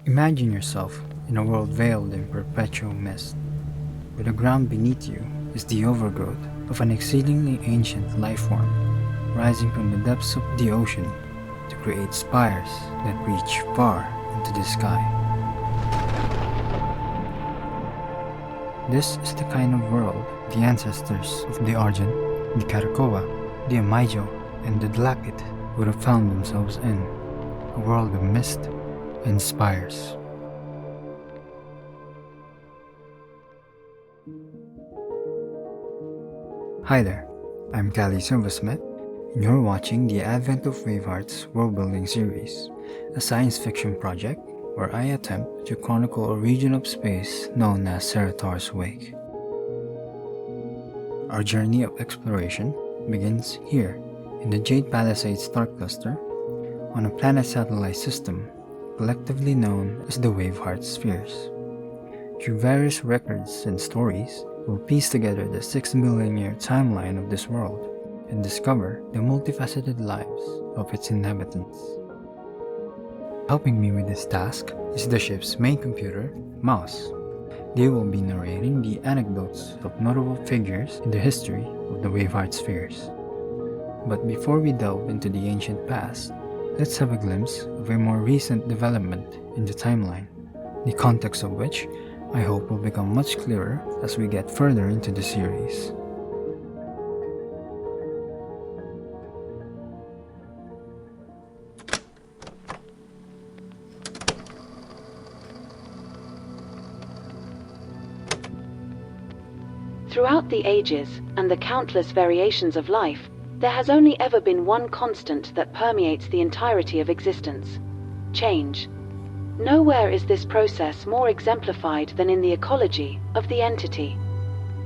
Imagine yourself in a world veiled in perpetual mist, where the ground beneath you is the overgrowth of an exceedingly ancient life form, rising from the depths of the ocean to create spires that reach far into the sky. This is the kind of world the ancestors of the Arjhan, the Karakoa, the Amaijo, and the Dlakit would have found themselves in, a world of mist and spires. Hi there, I'm Calli Silversmith, and you're watching the Advent of Waveheart's Worldbuilding series, a science fiction project where I attempt to chronicle a region of space known as Seretar's Wake. Our journey of exploration begins here in the Jade Palisades star cluster on a planet-satellite system collectively known as the Waveheart Spheres. Through various records and stories, we'll piece together the 6 million year timeline of this world and discover the multifaceted lives of its inhabitants. Helping me with this task is the ship's main computer, Mouse. They will be narrating the anecdotes of notable figures in the history of the Waveheart Spheres. But before we delve into the ancient past, let's have a glimpse of a more recent development in the timeline, the context of which I hope will become much clearer as we get further into the series. Throughout the ages and the countless variations of life, there has only ever been one constant that permeates the entirety of existence: change. Nowhere is this process more exemplified than in the ecology of the entity.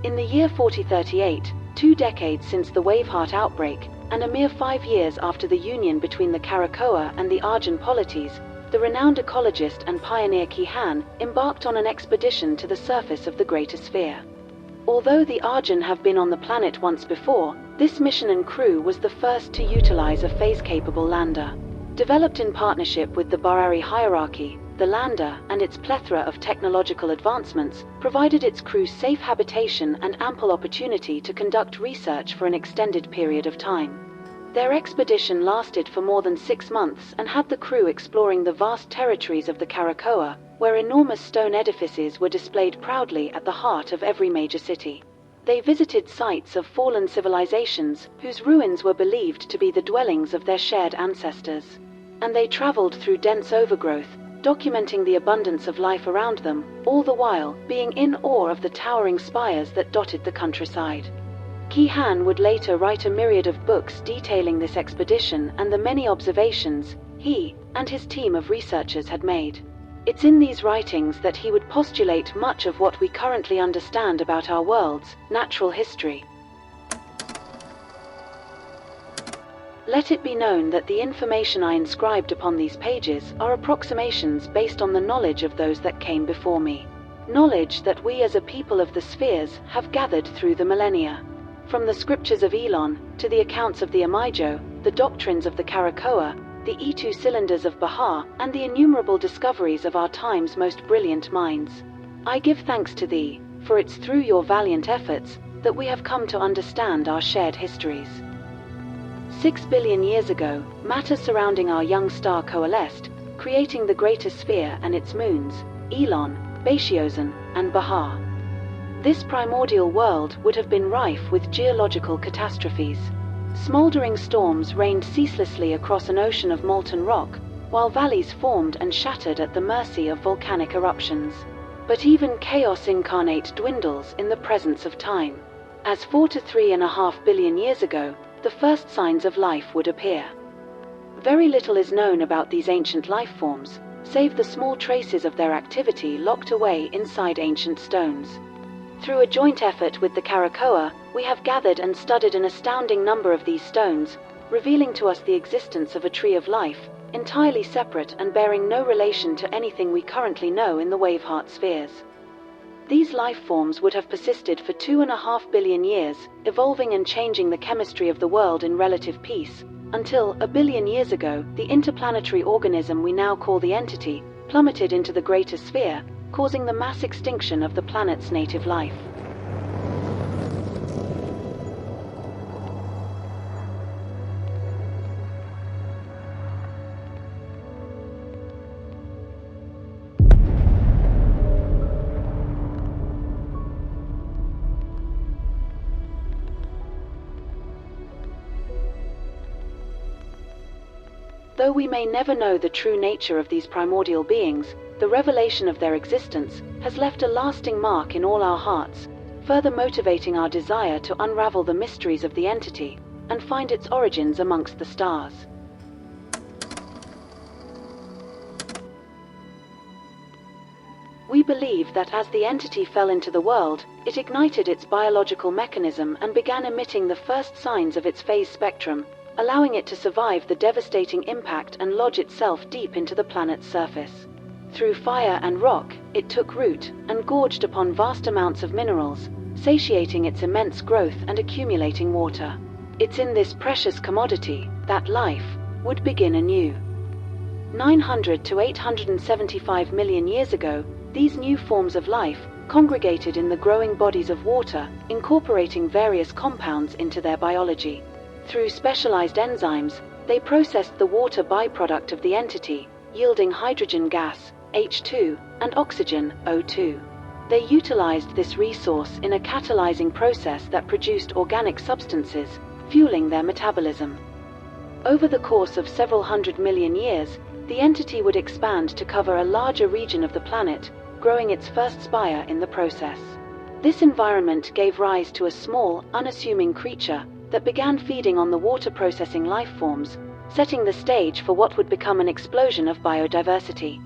In the year 4038, 2 decades since the Waveheart outbreak, and a mere 5 years after the union between the Karakoa and the Arjhan polities, the renowned ecologist and pioneer Kyhan embarked on an expedition to the surface of the Greater Sphere. Although the Arjhan have been on the planet once before, this mission and crew was the first to utilize a phase-capable lander. Developed in partnership with the Bahari hierarchy, the lander and its plethora of technological advancements provided its crew safe habitation and ample opportunity to conduct research for an extended period of time. Their expedition lasted for more than 6 months and had the crew exploring the vast territories of the Karakoa, where enormous stone edifices were displayed proudly at the heart of every major city. They visited sites of fallen civilizations whose ruins were believed to be the dwellings of their shared ancestors. And they traveled through dense overgrowth, documenting the abundance of life around them, all the while being in awe of the towering spires that dotted the countryside. Kyhan would later write a myriad of books detailing this expedition and the many observations he and his team of researchers had made. It's in these writings that he would postulate much of what we currently understand about our world's natural history. Let it be known that the information I inscribed upon these pages are approximations based on the knowledge of those that came before me. Knowledge that we as a people of the spheres have gathered through the millennia. From the scriptures of Elon, to the accounts of the Amaijo, the doctrines of the Karakoa, the E2 cylinders of Bahar, and the innumerable discoveries of our time's most brilliant minds. I give thanks to thee, for it's through your valiant efforts that we have come to understand our shared histories. 6 billion years ago, matter surrounding our young star coalesced, creating the Greater Sphere and its moons, Elon, Bashiozan, and Bahar. This primordial world would have been rife with geological catastrophes. Smoldering storms rained ceaselessly across an ocean of molten rock, while valleys formed and shattered at the mercy of volcanic eruptions. But even chaos incarnate dwindles in the presence of time. As 4 to 3.5 billion years ago, the first signs of life would appear. Very little is known about these ancient life forms, save the small traces of their activity locked away inside ancient stones. Through a joint effort with the Karakoa, we have gathered and studied an astounding number of these stones, revealing to us the existence of a tree of life, entirely separate and bearing no relation to anything we currently know in the Waveheart spheres. These life forms would have persisted for 2.5 billion years, evolving and changing the chemistry of the world in relative peace, until, 1 billion years ago, the interplanetary organism we now call the entity plummeted into the greater sphere, causing the mass extinction of the planet's native life. Though we may never know the true nature of these primordial beings, the revelation of their existence has left a lasting mark in all our hearts, further motivating our desire to unravel the mysteries of the entity and find its origins amongst the stars. We believe that as the entity fell into the world, it ignited its biological mechanism and began emitting the first signs of its phase spectrum, allowing it to survive the devastating impact and lodge itself deep into the planet's surface. Through fire and rock, it took root and gorged upon vast amounts of minerals, satiating its immense growth and accumulating water. It's in this precious commodity that life would begin anew. 900 to 875 million years ago, these new forms of life congregated in the growing bodies of water, incorporating various compounds into their biology. Through specialized enzymes, they processed the water byproduct of the entity, yielding hydrogen gas, H2, and oxygen, O2. They utilized this resource in a catalyzing process that produced organic substances, fueling their metabolism. Over the course of several 100 million years, the entity would expand to cover a larger region of the planet, growing its first spire in the process. This environment gave rise to a small, unassuming creature that began feeding on the water-processing life forms, setting the stage for what would become an explosion of biodiversity.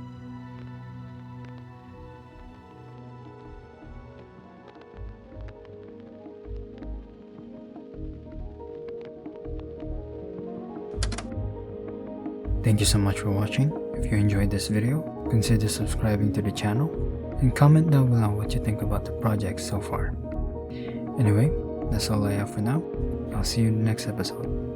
Thank you so much for watching. If you enjoyed this video, consider subscribing to the channel and comment down below what you think about the project so far. Anyway, that's all I have for now. I'll see you in the next episode.